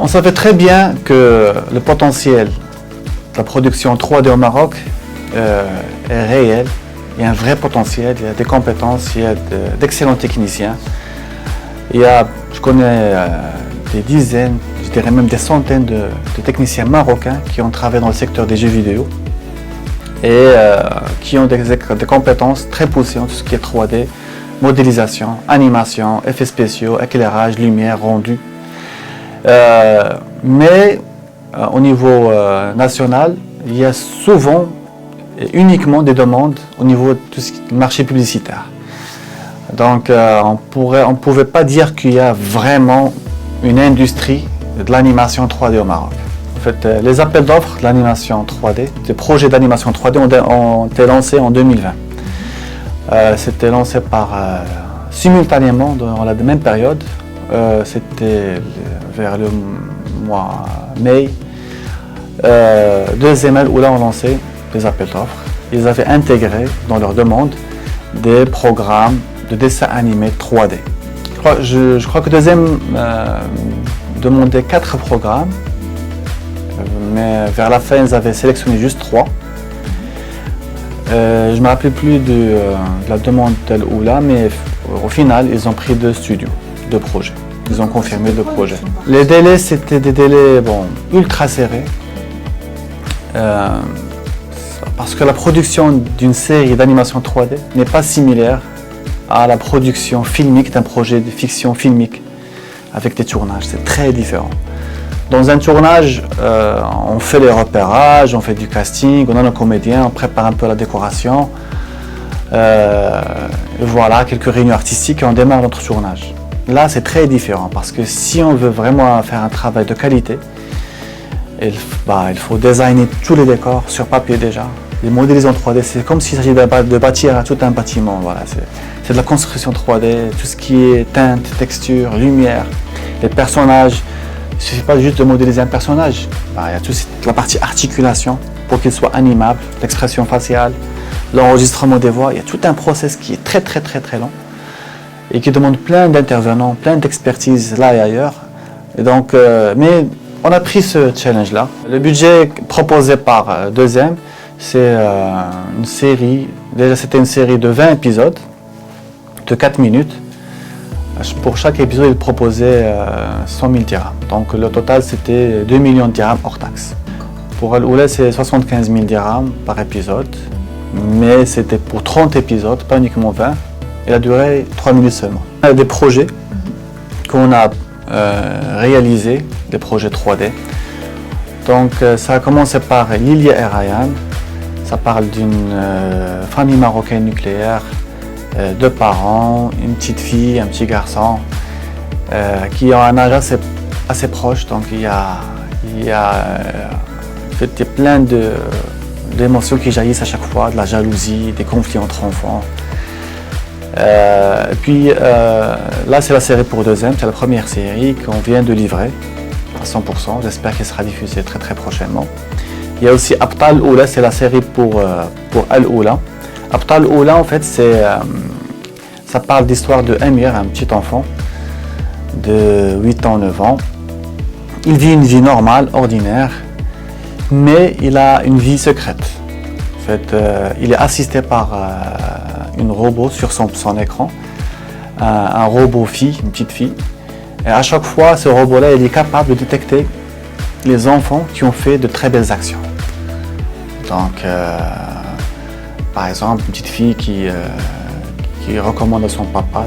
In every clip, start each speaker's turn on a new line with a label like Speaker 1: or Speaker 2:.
Speaker 1: savait très bien que le potentiel de la production 3D au Maroc est réel. Il y a un vrai potentiel, il y a des compétences, il y a d'excellents techniciens. Je connais des dizaines, je dirais même des centaines de techniciens marocains qui ont travaillé dans le secteur des jeux vidéo et qui ont des compétences très poussées en tout ce qui est 3D, modélisation, animation, effets spéciaux, éclairage, lumière, rendu. Mais au niveau national, il y a souvent et uniquement des demandes au niveau de tout ce qui est marché publicitaire. Donc on ne pouvait pas dire qu'il y a vraiment une industrie de l'animation 3D au Maroc. En fait, les appels d'offres de l'animation 3D, des projets d'animation 3D ont été lancés en 2020. C'était lancé simultanément dans la même période. C'était vers le mois mai. Deux EML où là on lançait des appels d'offres. Ils avaient intégré dans leur demande des programmes de dessin animé 3D. Je crois que deuxième demandait 4 programmes, mais vers la fin ils avaient sélectionné juste 3. Je ne me rappelle plus de la demande telle ou là, mais au final ils ont pris 2 studios, 2 projets. Ils ont confirmé 2 projets. Les délais c'était des délais ultra serrés. Parce que la production d'une série d'animation 3D n'est pas similaire à la production filmique d'un projet de fiction filmique avec des tournages. C'est très différent. Dans un tournage, on fait les repérages, on fait du casting, on a nos comédiens, on prépare un peu la décoration. Et voilà, quelques réunions artistiques et on démarre notre tournage. Là, c'est très différent parce que si on veut vraiment faire un travail de qualité, il faut designer tous les décors sur papier déjà. Les modéliser en 3D, c'est comme s'il s'agit de bâtir tout un bâtiment. Voilà, c'est de la construction 3D, tout ce qui est teinte, texture, lumière, les personnages. Il ne suffit pas juste de modéliser un personnage. Il y a toute la partie articulation pour qu'il soit animable, l'expression faciale, l'enregistrement des voix. Il y a tout un process qui est très très très très long et qui demande plein d'intervenants, plein d'expertise là et ailleurs. Et donc, mais on a pris ce challenge-là. Le budget proposé par 2M, c'est une série, déjà c'était une série de 20 épisodes, de 4 minutes. Pour chaque épisode, il proposait 100 000 dirhams. Donc le total, c'était 2 millions de dirhams hors taxe. Pour Al-Oula, c'est 75 000 dirhams par épisode, mais c'était pour 30 épisodes, pas uniquement 20, et la durée 3 minutes seulement. Il y a des projets qu'on a réalisés, des projets 3D. Donc ça a commencé par Lilia et Ryan. Ça parle d'une famille marocaine nucléaire, 2 parents, une petite fille, un petit garçon, qui ont un âge assez proche. Donc il y a plein d'émotions qui jaillissent à chaque fois, de la jalousie, des conflits entre enfants. Et puis là c'est la série pour 2M, c'est la première série qu'on vient de livrer à 100%. J'espère qu'elle sera diffusée très très prochainement. Il y a aussi Abtal Oula, c'est la série pour Al-Oula. Abtal Oula, en fait, ça parle d'histoire de Amir, un petit enfant de 8 ans, 9 ans. Il vit une vie normale, ordinaire, mais il a une vie secrète. En fait, il est assisté par une robot sur son écran, un robot fille, une petite fille. Et à chaque fois, ce robot-là, il est capable de détecter les enfants qui ont fait de très belles actions. Donc, par exemple, une petite fille qui recommande à son papa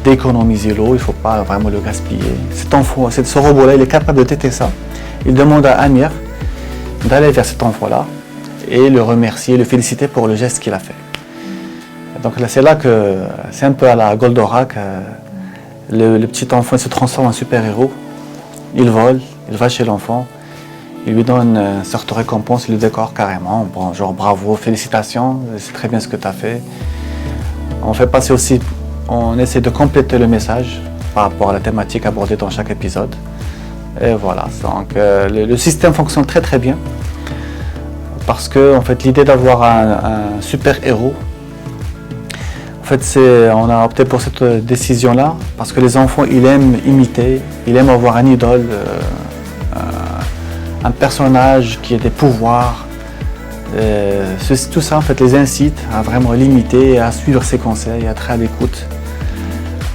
Speaker 1: d'économiser l'eau, il ne faut pas vraiment le gaspiller. Cet enfant, ce robot-là, il est capable de détecter ça. Il demande à Amir d'aller vers cet enfant-là et le remercier, le féliciter pour le geste qu'il a fait. Donc c'est là que c'est un peu à la Goldorak. Le petit enfant se transforme en super-héros. Il vole, il va chez l'enfant, il lui donne une sorte de récompense, il le décore carrément. Bon, genre bravo, félicitations, c'est très bien ce que tu as fait. On fait passer aussi, on essaie de compléter le message par rapport à la thématique abordée dans chaque épisode. Et voilà, donc le système fonctionne très très bien. Parce que en fait, l'idée d'avoir un super-héros, en fait, on a opté pour cette décision-là parce que les enfants, ils aiment imiter, ils aiment avoir un idole un personnage qui a des pouvoirs. Tout ça en fait les incite à vraiment limiter, à suivre ses conseils, à être à l'écoute.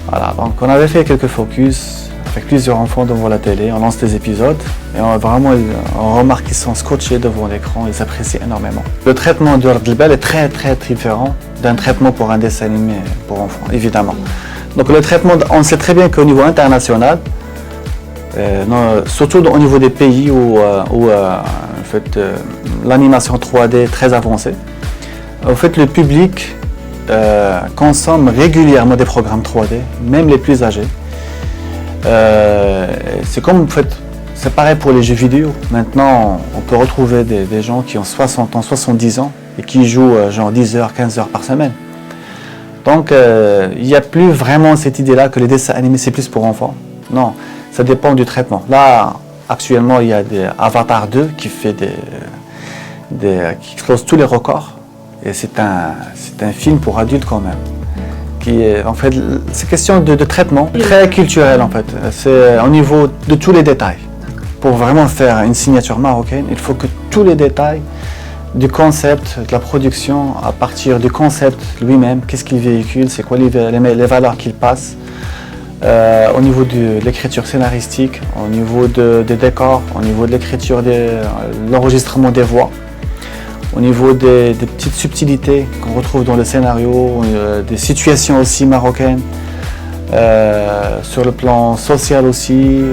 Speaker 1: Voilà, donc on avait fait quelques focus avec plusieurs enfants devant la télé, on lance des épisodes et on remarque qu'ils sont scotchés devant l'écran, ils apprécient énormément. Le traitement de Ard el-Bal est très différent d'un traitement pour un dessin animé pour enfants, évidemment. Donc le traitement, on sait très bien qu'au niveau international, surtout au niveau des pays où en fait, l'animation 3D est très avancée, en fait, le public consomme régulièrement des programmes 3D, même les plus âgés. C'est comme, en fait, c'est pareil pour les jeux vidéo. Maintenant, on peut retrouver des gens qui ont 60 ans, 70 ans et qui jouent genre 10 heures, 15 heures par semaine. Donc, il n'y a plus vraiment cette idée-là que les dessins animés c'est plus pour enfants. Non, ça dépend du traitement. Là, actuellement, il y a Avatar 2 qui fait qui explose tous les records. Et c'est un film pour adultes quand même. En fait, c'est question de traitement très culturel en fait. C'est au niveau de tous les détails. Pour vraiment faire une signature marocaine, il faut que tous les détails du concept, de la production, à partir du concept lui-même, qu'est-ce qu'il véhicule, c'est quoi les valeurs qu'il passe, au niveau de l'écriture scénaristique, au niveau des décors, au niveau de l'écriture, l'enregistrement des voix, au niveau des petites subtilités qu'on retrouve dans le scénario, des situations aussi marocaines, sur le plan social aussi.